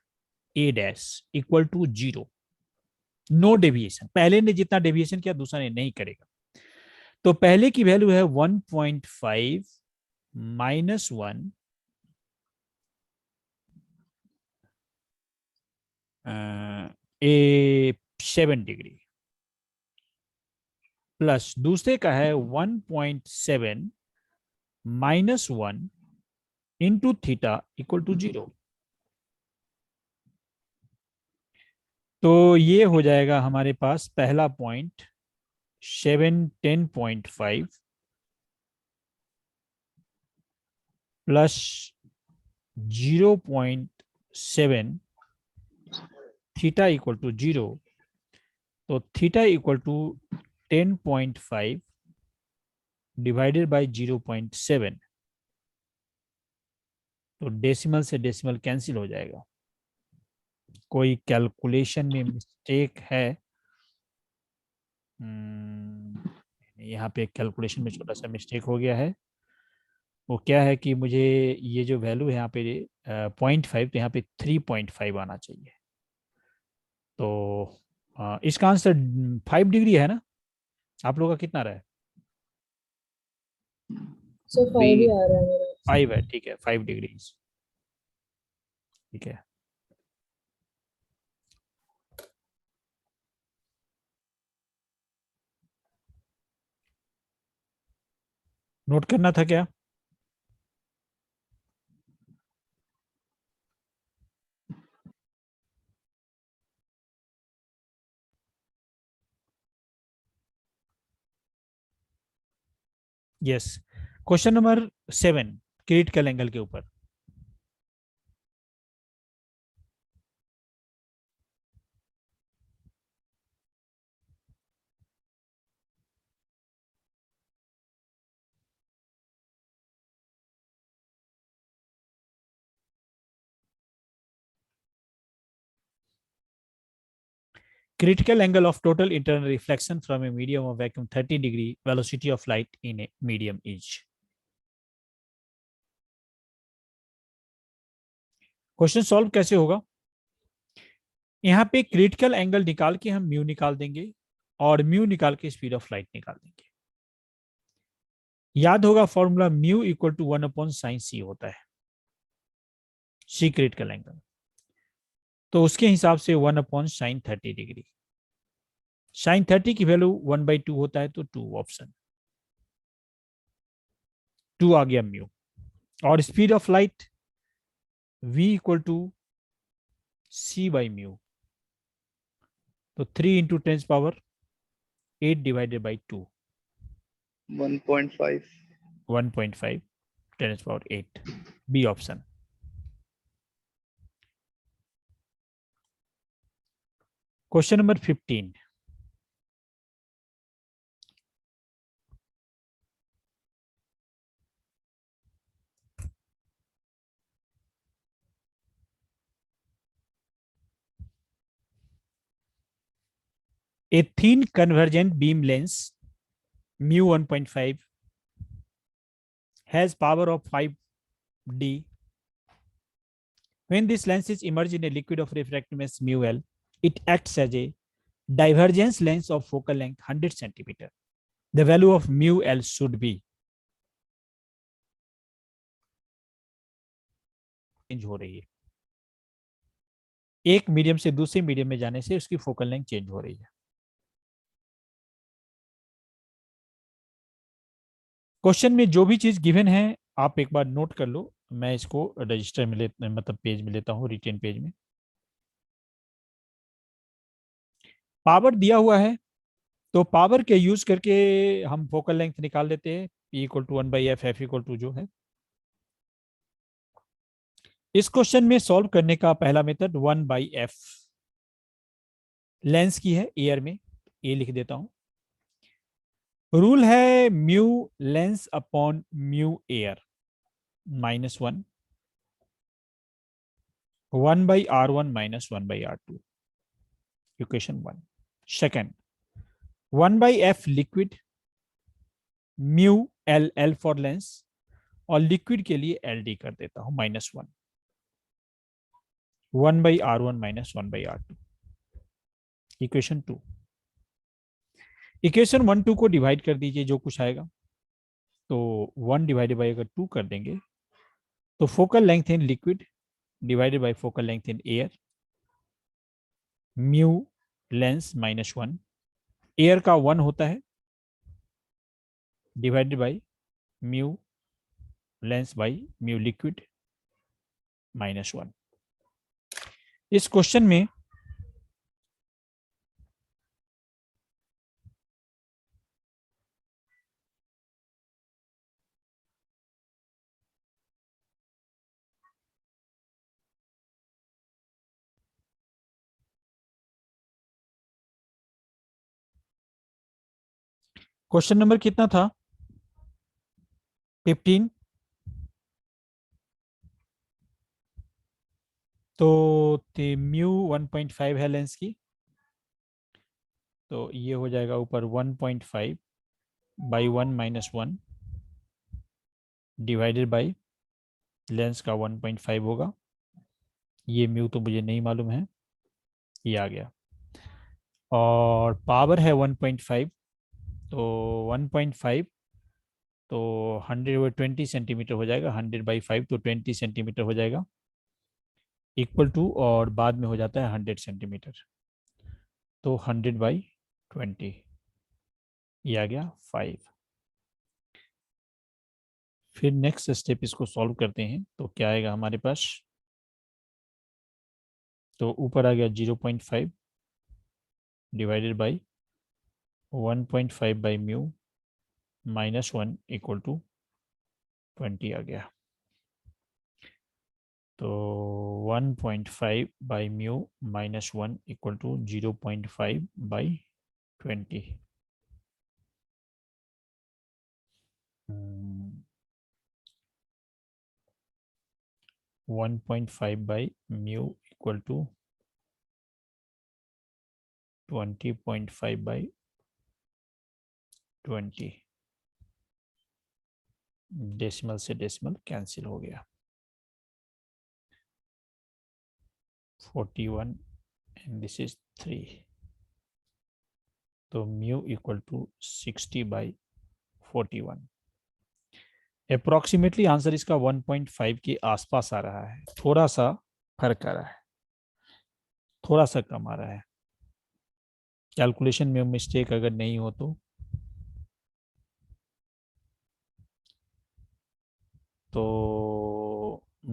Speaker 1: A dash equal to 0 no deviation पहले ने जितना डेविएशन किया दूसरा ने नहीं करेगा तो पहले की वैल्यू है 1.5 -1 ए 7 डिग्री प्लस दूसरे का है 1.7 -1 इंटू थीटा इक्वल टू 0 तो ये हो जाएगा हमारे पास पहला point 10.5 plus 0.7 theta equal to 0 तो theta equal to 10.5 divided by 0.7, तो डेसिमल से डेसिमल कैंसिल हो जाएगा। कोई कैलकुलेशन में मिस्टेक है? यहाँ पे कैलकुलेशन में छोटा सा मिस्टेक हो गया है। वो क्या है कि मुझे ये जो वैल्यू है यहाँ पे 0.5, तो यहाँ पे 3.5 आना चाहिए। तो इसका आंसर 5 डिग्री है ना? आप लोगों का कितना रहा है?
Speaker 3: So 5 ही आ रहा है मेरा।
Speaker 1: 5 है, ठीक है, 5 डिग्री, ठीक है। नोट करना था क्या? Yes. Question number 7, critical angle के ऊपर। Critical angle of total internal reflection from a medium of vacuum 30 degree, velocity of light in a medium is। Question solve कैसे होगा? यहाँ पे क्रिटिकल एंगल निकाल के हम म्यू निकाल देंगे और म्यू निकाल के स्पीड ऑफ लाइट निकाल देंगे। याद होगा formula mu equal to 1/sin c होता है, सी क्रिटिकल एंगल। तो उसके हिसाब से 1/sin 30 डिग्री। sin 30 की वैल्यू 1/2 होता है, तो 2 ऑप्शन 2 आ गया म्यू। और speed of light v equal to c by mu, तो 3 into 10⁻8 divided by 2,
Speaker 2: 1.5
Speaker 1: 1.5 10⁸8, B option. Question number 15। A thin convergent beam lens mu 1.5 has power of 5D. When this lens is immersed in a liquid of refractiveness mu L, it acts as a divergence lens of focal length 100 centimeter. The value of mu L should be, change हो रही है, एक मीडियम से दूसरे मीडियम में जाने से उसकी फोकल लेंथ चेंज हो रही है। क्वेश्चन में जो भी चीज गिवन है आप एक बार नोट कर लो। मैं इसको रजिस्टर में मतलब पेज में लेता हूँ, रिटेन पेज में। पावर दिया हुआ है, तो पावर के यूज करके हम फोकल लेंथ निकाल लेते हैं, P equal to 1/f, F equal to जो है। इस क्वेश्चन में सॉल्व करने का पहला मेथड 1/f लेंस की है एयर में, ए लिख देता हूं। रूल है mu lens upon mu air -1, 1/r1 -1/r2, equation 1। Second 1/f liquid, mu L, L for Lenz, और लिक्विड के लिए एल डी कर देता हूं -1, 1/r1 -1/r2, इक्वेशन 2। इक्वेशन 1 2 को डिवाइड कर दीजिए, जो कुछ आएगा। तो 1 डिवाइडेड बाई अगर 2 कर देंगे तो focal length in liquid divided by focal length in air, mu lens -1, air का 1 होता है, divided by mu lens by mu liquid -1। इस क्वेश्चन में क्वेश्चन नंबर कितना था? 15। तो म्यू 1.5 है लेंस की, तो ये हो जाएगा ऊपर 1.5 by 1 minus 1 divided by lens का 1.5 होगा। ये म्यू तो मुझे नहीं मालूम है, ये आ गया। और पावर है 1.5, तो 1.5 तो 100/20 सेंटीमीटर हो जाएगा। 100/5 तो 20 सेंटीमीटर हो जाएगा, इक्वल टू, और बाद में हो जाता है 100 सेंटीमीटर, तो 100/20, ये आ गया 5। फिर नेक्स्ट स्टेप इसको सॉल्व करते हैं, तो क्या आएगा हमारे पास। तो ऊपर आ गया 0.5 divided by 1.5 by mu minus 1 equal to 20 आ गया। तो 1.5 by mu minus 1 equal to 0.5 by 20। 1.5 by mu equal to 20.5 by 20। Decimal से डेसिमल कैंसिल हो गया। 41 एंड दिस इज 3। तो mu equal to 60/41। Approximately answer इसका 1.5 के आसपास आ रहा है, थोड़ा सा फर्क आ रहा है, थोड़ा सा कम आ रहा है। कैलकुलेशन में मिस्टेक अगर नहीं हो तो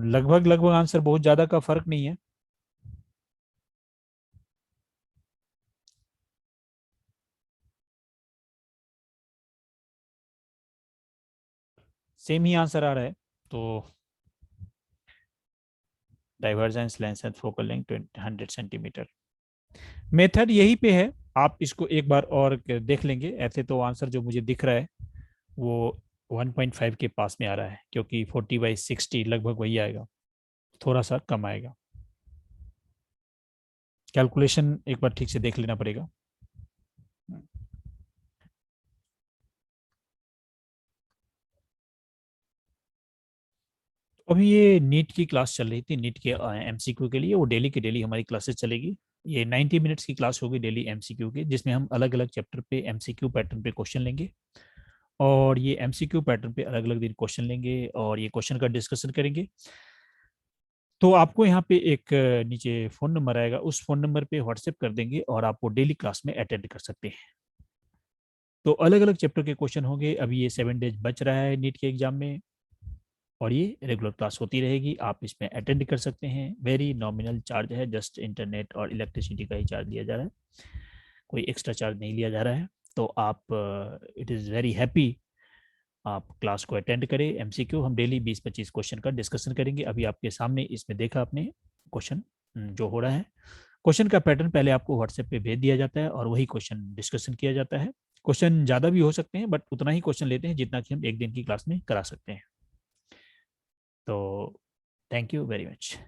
Speaker 1: लगभग लगभग आंसर, बहुत ज़्यादा का फर्क नहीं है। सेम ही आंसर आ रहा है। तो divergence lens and focal length 100 centimetre. Method यही पे है, आप इसको एक बार और देख लेंगे। ऐसे तो आंसर जो मुझे दिख रहा है वो 1.5 के पास में आ रहा है, क्योंकि 40/60 लगभग वही आएगा, थोड़ा सा कम आएगा। कैलकुलेशन एक बार ठीक से देख लेना पड़ेगा। अभी ये नीट की क्लास चल रही थी, नीट के एमसीक्यू के लिए, वो डेली की डेली हमारी क्लासेस चलेगी। ये 90 मिनट्स की क्लास होगी डेली एमसीक्यू की, जिसमें हम अलग अलग चैप्टर पे एमसीक्यू पैटर्न पे क्वेश्चन लेंगे, और ये एमसीक्यू पैटर्न पे अलग अलग दिन क्वेश्चन लेंगे और ये क्वेश्चन का डिस्कशन करेंगे। तो आपको यहाँ पे एक नीचे फ़ोन नंबर आएगा, उस फ़ोन नंबर पे व्हाट्सएप कर देंगे और आप वो डेली क्लास में अटेंड कर सकते हैं। तो अलग अलग चैप्टर के क्वेश्चन होंगे। अभी ये 7 डेज बच रहा है नीट के एग्जाम में, और ये रेगुलर क्लास होती रहेगी, आप इसमें अटेंड कर सकते हैं। वेरी नॉमिनल चार्ज है, जस्ट इंटरनेट और इलेक्ट्रिसिटी का ही चार्ज लिया जा रहा है, कोई एक्स्ट्रा चार्ज नहीं लिया जा रहा है। तो आप इट इज़ वेरी हैप्पी आप क्लास को अटेंड करें। एमसीक्यू हम डेली 20-25 क्वेश्चन का डिस्कशन करेंगे। अभी आपके सामने इसमें देखा आपने क्वेश्चन जो हो रहा है, क्वेश्चन का पैटर्न पहले आपको व्हाट्सएप पे भेज दिया जाता है और वही क्वेश्चन डिस्कशन किया जाता है। क्वेश्चन ज़्यादा भी हो सकते हैं, बट उतना ही क्वेश्चन लेते हैं जितना कि हम एक दिन की क्लास में करा सकते हैं। तो थैंक यू वेरी मच।